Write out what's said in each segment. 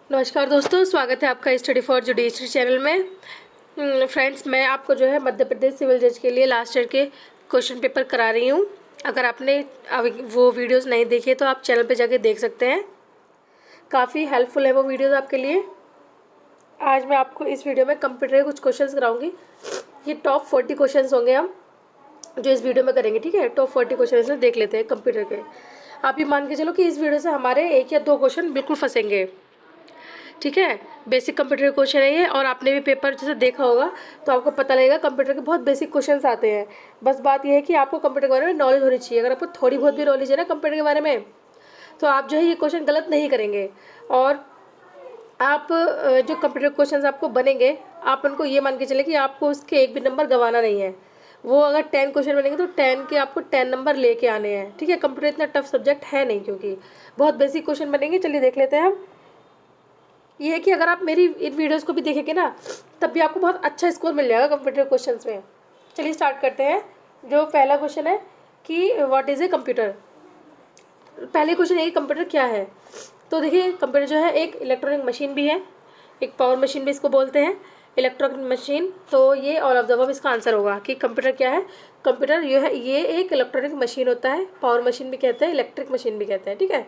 नमस्कार दोस्तों, स्वागत है आपका स्टडी फॉर जुडिशरी चैनल में। फ्रेंड्स, मैं आपको जो है मध्य प्रदेश सिविल जज के लिए लास्ट ईयर के क्वेश्चन पेपर करा रही हूँ। अगर आपने वो वीडियोस नहीं देखे तो आप चैनल पे जाके देख सकते हैं। काफ़ी हेल्पफुल है वो वीडियोस आपके लिए। आज मैं आपको इस वीडियो में कंप्यूटर के कुछ क्वेश्चंस कराऊंगी। ये टॉप 40 क्वेश्चंस होंगे हम जो इस वीडियो में करेंगे, ठीक है। टॉप 40 क्वेश्चन इसमें देख लेते हैं कंप्यूटर के। आप ये मान के चलो कि इस वीडियो से हमारे 1 या 2 क्वेश्चन बिल्कुल फंसेंगे, ठीक है। बेसिक कंप्यूटर क्वेश्चन है ये, और आपने भी पेपर जैसे देखा होगा तो आपको पता लगेगा कंप्यूटर के बहुत बेसिक क्वेश्चंस आते हैं। बस बात ये है कि आपको कंप्यूटर के बारे में नॉलेज होनी चाहिए। अगर आपको थोड़ी बहुत भी नॉलेज है ना कंप्यूटर के बारे में, तो आप जो है ये क्वेश्चन गलत नहीं करेंगे। और आप जो कंप्यूटर क्वेश्चन आपको बनेंगे, आप उनको ये मान के चले कि आपको उसके एक भी नंबर गंवाना नहीं है। वो अगर 10 क्वेश्चन बनेंगे तो 10 के आपको 10 नंबर लेके आने हैं, ठीक है। कंप्यूटर इतना टफ सब्जेक्ट है नहीं, क्योंकि बहुत बेसिक क्वेश्चन बनेंगे। चलिए देख लेते हैं हम। ये है कि अगर आप मेरी इन वीडियोस को भी देखेंगे ना, तब भी आपको बहुत अच्छा स्कोर मिल जाएगा कंप्यूटर क्वेश्चंस में। चलिए स्टार्ट करते हैं। जो पहला क्वेश्चन है कि व्हाट इज़ ए कंप्यूटर। पहले क्वेश्चन है कि कंप्यूटर क्या है। तो देखिए, कंप्यूटर जो है एक इलेक्ट्रॉनिक मशीन भी है, एक पावर मशीन भी इसको बोलते हैं, इलेक्ट्रॉनिक मशीन। तो ये ऑल ऑफ द अबव इसका आंसर होगा कि कंप्यूटर क्या है। कंप्यूटर ये एक इलेक्ट्रॉनिक मशीन होता है, पावर मशीन भी कहते हैं, इलेक्ट्रिक मशीन भी कहते हैं, ठीक है।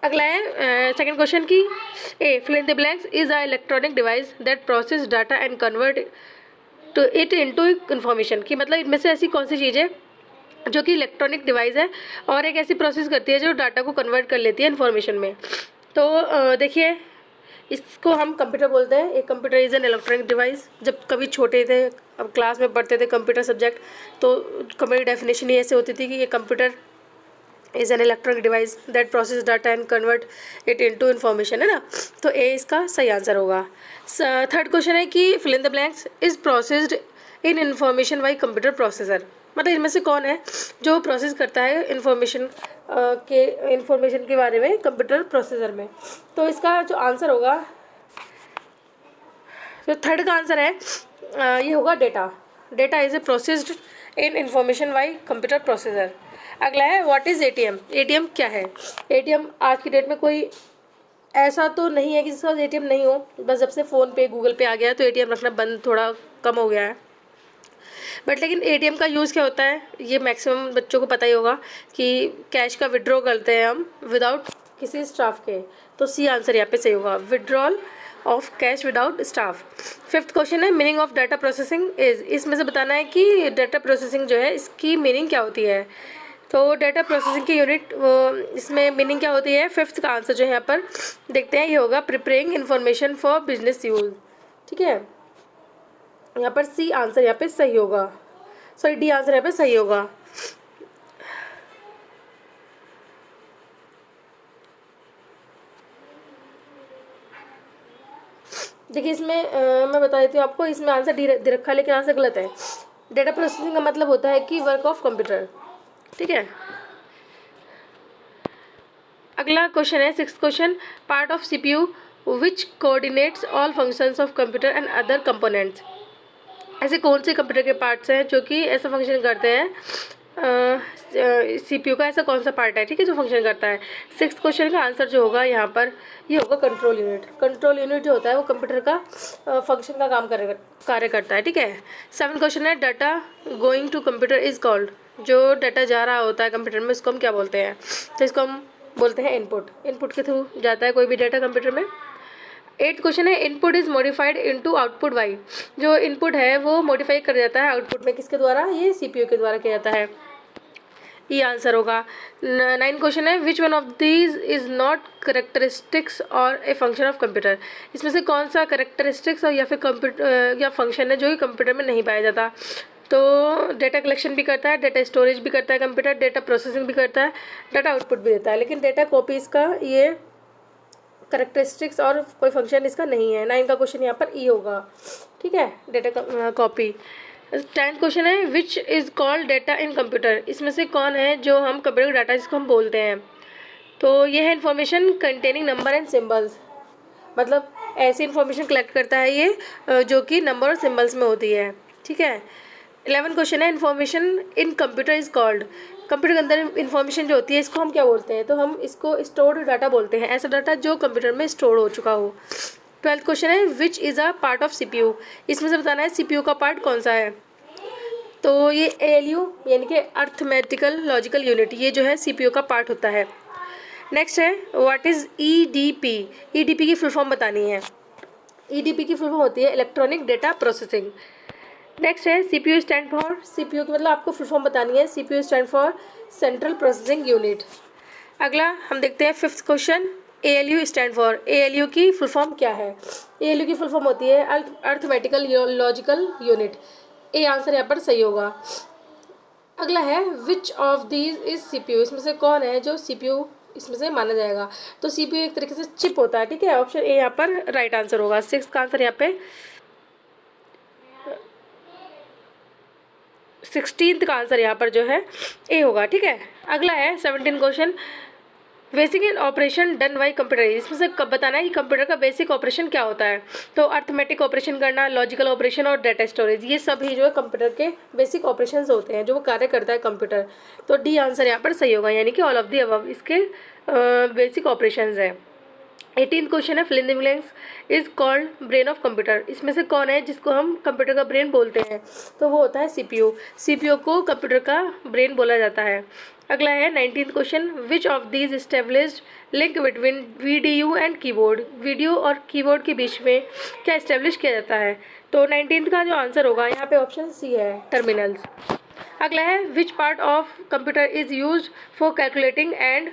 अगला है सेकंड क्वेश्चन की a fill in the blanks is a electronic device that process data and convert to it into information. कि मतलब इनमें से ऐसी कौन सी चीज़ है जो कि इलेक्ट्रॉनिक डिवाइस है और एक ऐसी प्रोसेस करती है जो डाटा को कन्वर्ट कर लेती है इन्फॉर्मेशन में। तो देखिए, इसको हम कंप्यूटर बोलते हैं। एक computer is an electronic device. जब कभी छोटे थे, अब क्लास में पढ़ते थे कंप्यूटर सब्जेक्ट, तो कंप्यूटर डेफिनेशन ही ऐसे होती थी कि ये computer is an electronic device that process data and convert it into information, है ना। तो ए इसका सही आंसर होगा। थर्ड क्वेश्चन है कि fill in the blanks is processed in information by computer processor. मतलब इनमें से कौन है जो प्रोसेस करता है इन्फॉर्मेशन के बारे में कंप्यूटर प्रोसेसर में। तो इसका जो आंसर होगा, जो थर्ड का आंसर है, ये होगा data. Data is a processed in information by computer processor. अगला है व्हाट इज़ एटीएम। एटीएम क्या है। एटीएम आज की डेट में कोई ऐसा तो नहीं है कि जिसका एटीएम नहीं हो। बस जब से फ़ोन पे गूगल पे आ गया है तो एटीएम रखना बंद थोड़ा कम हो गया है। बट लेकिन एटीएम का यूज़ क्या होता है, ये मैक्सिमम बच्चों को पता ही होगा कि कैश का विड्रॉ करते हैं हम विदाउट किसी स्टाफ के। तो सी आंसर यहाँ पे सही होगा, withdrawal of cash without staff. Fifth question है meaning of data processing is. इसमें से बताना है कि डाटा प्रोसेसिंग जो है इसकी मीनिंग क्या होती है। तो डाटा प्रोसेसिंग की यूनिट इसमें मीनिंग क्या होती है। फिफ्थ का आंसर जो है यहाँ पर देखते हैं, ये होगा preparing information for business use, ठीक है। यहाँ पर सी आंसर यहाँ पे सही होगा, सॉरी डी आंसर यहाँ पे सही होगा। देखिए इसमें मैं बता देती हूँ आपको, इसमें आंसर डी दे रखा है लेकिन आंसर गलत है। डाटा प्रोसेसिंग का मतलब होता है कि वर्क ऑफ कंप्यूटर, ठीक है। अगला क्वेश्चन है sixth question, part of CPU which coordinates all functions of computer and other components. ऐसे कौन से कंप्यूटर के पार्ट्स हैं जो कि ऐसा फंक्शन करते हैं, सीपीयू का ऐसा कौन सा पार्ट है, ठीक है, जो फंक्शन करता है। सिक्स्थ क्वेश्चन का आंसर जो होगा यहाँ पर ये होगा कंट्रोल यूनिट। कंट्रोल यूनिट जो होता है वो कंप्यूटर का फंक्शन का काम कार्य करता है, ठीक है। सेवन्थ क्वेश्चन है data going to computer is called. जो डाटा जा रहा होता है कंप्यूटर में उसको हम क्या बोलते हैं। तो इसको हम बोलते हैं इनपुट। इनपुट के थ्रू जाता है कोई भी डाटा कंप्यूटर में। एट्थ क्वेश्चन है input is modified into output by. जो इनपुट है वो मॉडिफाई कर जाता है आउटपुट में, किसके द्वारा, ये सीपीयू के द्वारा किया जाता है। ये आंसर होगा। नाइन क्वेश्चन है which one of these is not characteristics और ए फंक्शन ऑफ कंप्यूटर। इसमें से कौन सा करेक्टरिस्टिक्स और या फिर कंप्यूटर या फंक्शन है जो कि कंप्यूटर में नहीं पाया जाता। तो डेटा कलेक्शन भी करता है, डेटा स्टोरेज भी करता है कंप्यूटर, डेटा प्रोसेसिंग भी करता है, डाटा आउटपुट भी देता है, लेकिन डेटा कॉपीज़ का ये करेक्टरिस्टिक्स और कोई फंक्शन इसका नहीं है। 9 का क्वेश्चन यहाँ पर ई होगा, ठीक है, डेटा कॉपी। 10th क्वेश्चन है which is called data in computer. इसमें से कौन है जो हम कंप्यूटर डाटा जिसको हम बोलते हैं। तो ये है information containing number and symbols. मतलब ऐसी इन्फॉर्मेशन कलेक्ट करता है ये जो कि नंबर और सिम्बल्स में होती है, ठीक है। 11 क्वेश्चन है information in computer is called. Computer के अंदर इन्फॉर्मेशन जो होती है इसको हम क्या बोलते हैं, तो हम इसको स्टोर्ड डाटा बोलते हैं, ऐसा डाटा जो कंप्यूटर में स्टोर हो चुका हो। 12th क्वेश्चन है which is a part of CPU, इसमें से बताना है सीपीयू का पार्ट कौन सा है। तो ये एएलयू यानी कि अर्थमेटिकल लॉजिकल यूनिट, ये जो है सीपीयू का पार्ट होता है। नेक्स्ट है व्हाट इज़ ईडीपी, ईडीपी की फुल फॉर्म बतानी है। ईडीपी की फुल फॉर्म होती है इलेक्ट्रॉनिक डेटा प्रोसेसिंग। नेक्स्ट है सीपीयू स्टैंड फॉर, सीपीयू की मतलब आपको फुल फॉर्म बतानी है, CPU stand for central processing unit. अगला हम देखते हैं 5th question, ALU stand for, ALU की फुल फॉर्म क्या है। एएलयू की फुल फॉर्म होती है arithmetical logical unit. A answer यहाँ पर सही होगा। अगला है which of these is CPU, इसमें से कौन है जो सीपीयू इसमें से माना जाएगा। तो सीपीयू एक तरीके से चिप होता है, ठीक है। ऑप्शन ए यहाँ पर राइट आंसर होगा। 6th का आंसर यहाँ पे 16th का आंसर यहाँ पर जो है ए होगा, ठीक है। अगला है 17 question, basic in operation done by computer, इसमें से कब बताना है कि कंप्यूटर का बेसिक ऑपरेशन क्या होता है। तो अर्थमेटिक ऑपरेशन करना, लॉजिकल ऑपरेशन और डाटा स्टोरेज, ये सभी जो है कंप्यूटर के बेसिक ऑपरेशंस होते हैं जो वो कार्य करता है कंप्यूटर। तो डी आंसर यहाँ पर सही होगा, यानी कि ऑल ऑफ दी अबव इसके बेसिक ऑपरेशंस हैं। 18th क्वेश्चन है fill in the blanks is called brain of computer, इसमें से कौन है जिसको हम कंप्यूटर का ब्रेन बोलते हैं। तो वो होता है सीपीयू, सीपीयू को कंप्यूटर का ब्रेन बोला जाता है। अगला है 19th question, which of these established link between VDU and keyboard, video और कीबोर्ड के बीच में क्या इस्टेब्लिश किया जाता है। तो 19th का जो आंसर होगा यहाँ पे ऑप्शन सी है, टर्मिनल्स। अगला है which part of computer is use for calculating and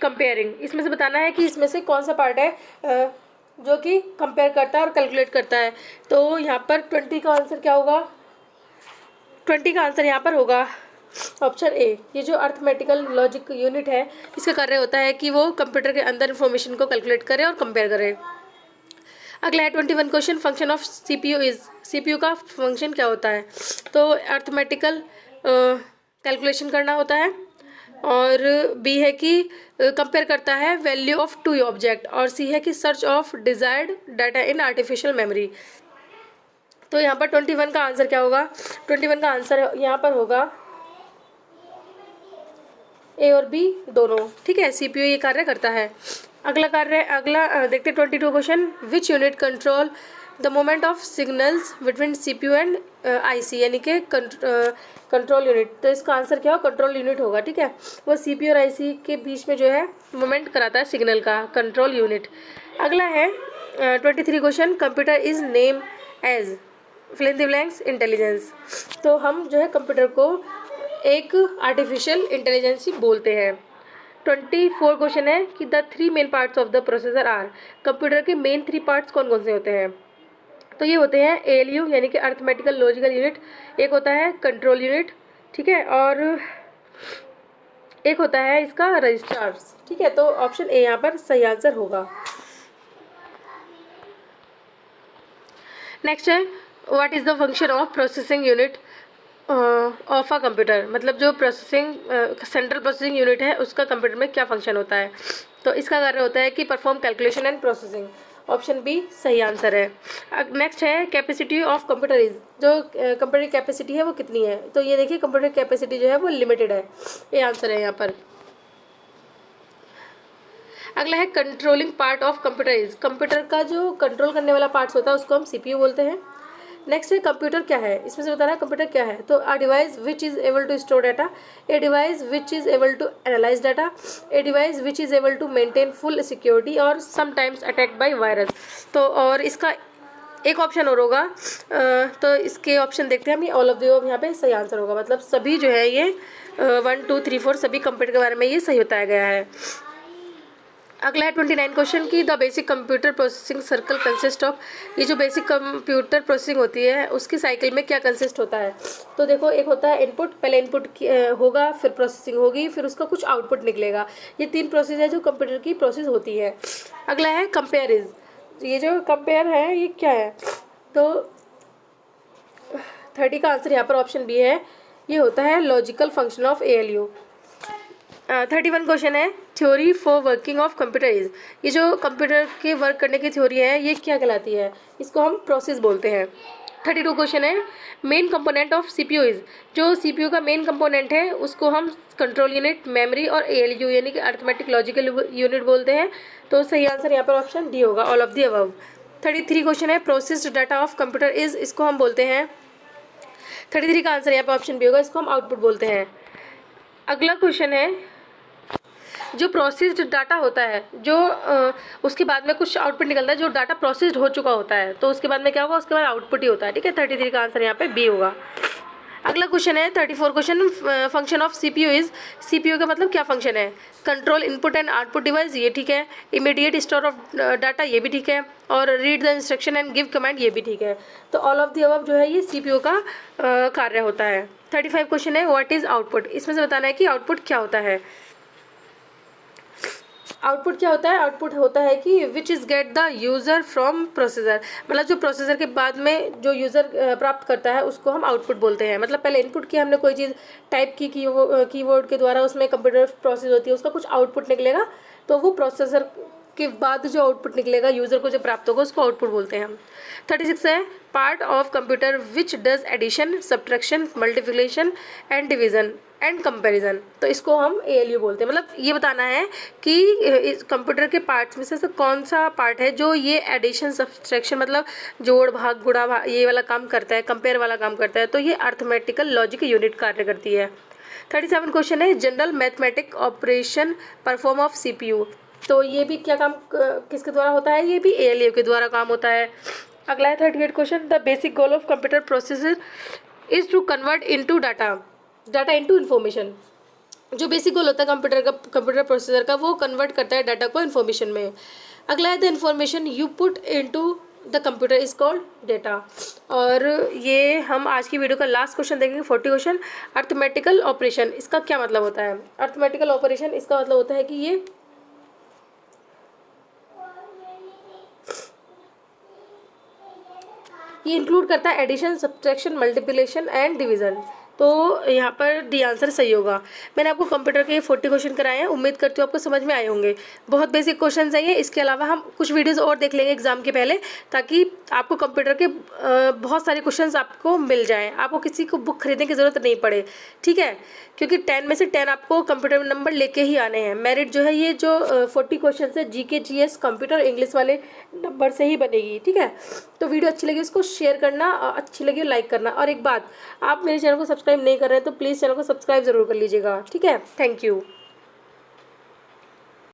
comparing, इसमें से बताना है कि इसमें से कौन सा पार्ट है जो कि कंपेयर करता है और कैलकुलेट करता है। तो यहाँ पर 20 का आंसर क्या होगा, 20 का आंसर यहाँ पर होगा ऑप्शन ए। ये जो अर्थमेटिकल लॉजिक यूनिट है इसका कार्य होता है कि वो कंप्यूटर के अंदर इंफॉर्मेशन को कैलकुलेट करे और कंपेयर करे। अगला है 21 question, function of CPU is, CPU का फंक्शन क्या होता है। तो अर्थमेटिकल कैलकुलेशन करना होता है, और बी है कि कंपेयर करता है वैल्यू ऑफ टू ऑब्जेक्ट, और सी है कि search of desired data in artificial memory. तो यहाँ पर 21 का आंसर क्या होगा, 21 का आंसर यहाँ पर होगा ए और बी दोनों, ठीक है। सीपीयू ये कार्य करता है। अगला देखते हैं 22 question, which unit control the moment of signals between CPU and IC, यानी कि कंट्रोल यूनिट। तो इसका आंसर क्या हो, कंट्रोल यूनिट होगा, ठीक है। वो सीपीयू और आईसी के बीच में जो है मोमेंट कराता है सिग्नल का, कंट्रोल यूनिट। अगला है 23 question, computer is name as fill in the blanks intelligence. तो हम जो है कंप्यूटर को एक आर्टिफिशियल इंटेलिजेंस ही बोलते हैं। 24 क्वेश्चन है कि the 3 main parts of the processor are, computer के मेन 3 पार्ट्स कौन कौन से होते हैं। तो ये होते हैं एएलयू यानी कि अर्थमेटिकल लॉजिकल यूनिट, एक होता है कंट्रोल यूनिट, ठीक है, और एक होता है इसका रजिस्टर्स, ठीक है। तो ऑप्शन ए यहाँ पर सही आंसर होगा। नेक्स्ट है what is the function of processing unit of a computer, मतलब जो प्रोसेसिंग सेंट्रल प्रोसेसिंग यूनिट है उसका कंप्यूटर में क्या फंक्शन होता है। तो इसका कार्य होता है कि perform calculation and processing, option B सही आंसर है। नेक्स्ट है कैपेसिटी ऑफ कंप्यूटर इज, जो कंप्यूटर की कैपेसिटी है वो कितनी है। तो ये देखिए कंप्यूटर की कैपेसिटी जो है वो लिमिटेड है, ये आंसर है यहाँ पर। अगला है controlling part of computer is, computer का जो कंट्रोल करने वाला पार्ट्स होता है उसको हम सीपीयू बोलते हैं। नेक्स्ट है कंप्यूटर क्या है, इसमें से बताना है कंप्यूटर क्या है। तो a device which is able to store data, a device which is able to analyse data, a device which is able to maintain full security और समटाइम्स अटैक्ड बाय वायरस। तो और इसका एक ऑप्शन और होगा, तो इसके ऑप्शन देखते हैं हम, ये ऑल ऑफ द अबव यहाँ पे सही आंसर होगा, मतलब सभी जो है ये 1 2 3 4 सभी कंप्यूटर के बारे में ये सही बताया गया है। अगला है 29 क्वेश्चन की the basic computer processing circle consist of, ये जो बेसिक कंप्यूटर प्रोसेसिंग होती है उसकी साइकिल में क्या कंसिस्ट होता है। तो देखो एक होता है इनपुट, पहले इनपुट होगा, फिर प्रोसेसिंग होगी, फिर उसका कुछ आउटपुट निकलेगा। ये 3 प्रोसेस है जो कंप्यूटर की प्रोसेस होती है। अगला है कंपेयर इज, ये जो कंपेयर है ये क्या है। तो 30 का आंसर यहाँ पर ऑप्शन बी है, ये होता है logical function of ALU. 31 question है theory for working of computer is, ये जो कंप्यूटर के वर्क करने की थ्योरी है ये क्या कहलाती है, इसको हम प्रोसेस बोलते हैं। 32 क्वेश्चन है, main component of CPU is, जो सीपीयू का मेन कंपोनेंट है उसको हम कंट्रोल यूनिट, मेमोरी और एएलयू यानी कि अर्थमेटिक लॉजिकल यूनिट बोलते हैं। तो सही आंसर यहाँ पर ऑप्शन डी होगा, all of the above. 33 question है, processed data of computer is, इसको हम बोलते हैं, 33 का आंसर यहाँ पर ऑप्शन बी होगा, इसको हम आउटपुट बोलते हैं। अगला क्वेश्चन है, जो प्रोसेस्ड डाटा होता है, जो उसके बाद में कुछ आउटपुट निकलता है, जो डाटा प्रोसेस्ड हो चुका होता है तो उसके बाद में क्या होगा, उसके बाद आउटपुट ही होता है, ठीक है। 33 का आंसर यहाँ पे बी होगा। अगला क्वेश्चन है 34 question, function of CPU is, CPU का मतलब क्या फंक्शन है, control input and output device, ये ठीक है, इमीडिएट स्टोर ऑफ डाटा, ये भी ठीक है, और read the instruction and give command, ये भी ठीक है। तो ऑल ऑफ दी अबव जो है ये सीपीयू का कार्य होता है। 35 क्वेश्चन है, व्हाट इज आउटपुट, इसमें से बताना है कि आउटपुट क्या होता है। आउटपुट क्या होता है, आउटपुट होता है कि which is get the user from processor, मतलब जो प्रोसेसर के बाद में जो यूज़र प्राप्त करता है उसको हम आउटपुट बोलते हैं। मतलब पहले इनपुट किया हमने कोई चीज़ टाइप की कीवर्ड के द्वारा, उसमें कंप्यूटर प्रोसेस होती है, उसका कुछ आउटपुट निकलेगा, तो वो प्रोसेसर के बाद जो आउटपुट निकलेगा यूज़र को जो प्राप्त होगा उसको आउटपुट बोलते हैं हम। 36 है, part of computer which does addition, subtraction, multiplication and division and comparison, तो इसको हम एएलयू बोलते हैं। मतलब ये बताना है कि इस कंप्यूटर के पार्ट्स में से कौन सा पार्ट है जो ये एडिशन, सब्ट्रैक्शन मतलब जोड़ भाग गुणा भाग ये वाला काम करता है, कंपेयर वाला काम करता है, तो ये अर्थमेटिकल लॉजिक यूनिट कार्य करती है। 37 क्वेश्चन है, general mathematic operation perform of CPU, तो ये भी क्या काम किसके द्वारा होता है, ये भी एएलयू के द्वारा काम होता है। अगला है 38 question, the basic goal of computer processor is to convert into data into information, जो बेसिक गोल होता है कंप्यूटर प्रोसेसर का, वो कन्वर्ट करता है डाटा को इन्फॉर्मेशन में। अगला है the information you put into the computer is called data, और ये हम आज की वीडियो का लास्ट क्वेश्चन देखेंगे 40 क्वेश्चन, अर्थमेटिकल ऑपरेशन, इसका क्या मतलब होता है। अर्थमेटिकल ऑपरेशन इसका मतलब होता है कि ये इंक्लूड करता है addition, subtraction, multiplication and division, तो यहाँ पर डी आंसर सही होगा। मैंने आपको कंप्यूटर के 40 क्वेश्चन कराए हैं, उम्मीद करती हूँ आपको समझ में आए होंगे। बहुत बेसिक क्वेश्चन है ये, इसके अलावा हम कुछ वीडियोस और देख लेंगे एग्जाम के पहले, ताकि आपको कंप्यूटर के बहुत सारे क्वेश्चंस आपको मिल जाएं, आपको किसी को बुक खरीदने की ज़रूरत नहीं पड़े, ठीक है, क्योंकि 10 में से 10 आपको कंप्यूटर में नंबर लेके ही आने हैं। मेरिट जो है ये जो 40 क्वेश्चन है जीके, जीएस, कंप्यूटर, इंग्लिश वाले नंबर से ही बनेगी, ठीक है। तो वीडियो अच्छी लगी उसको शेयर करना, अच्छी लगी लाइक करना, और एक बात, आप मेरे चैनल को सब्सक्राइब नहीं कर रहे हैं तो प्लीज़ चैनल को सब्सक्राइब ज़रूर कर लीजिएगा, ठीक है। Thank you.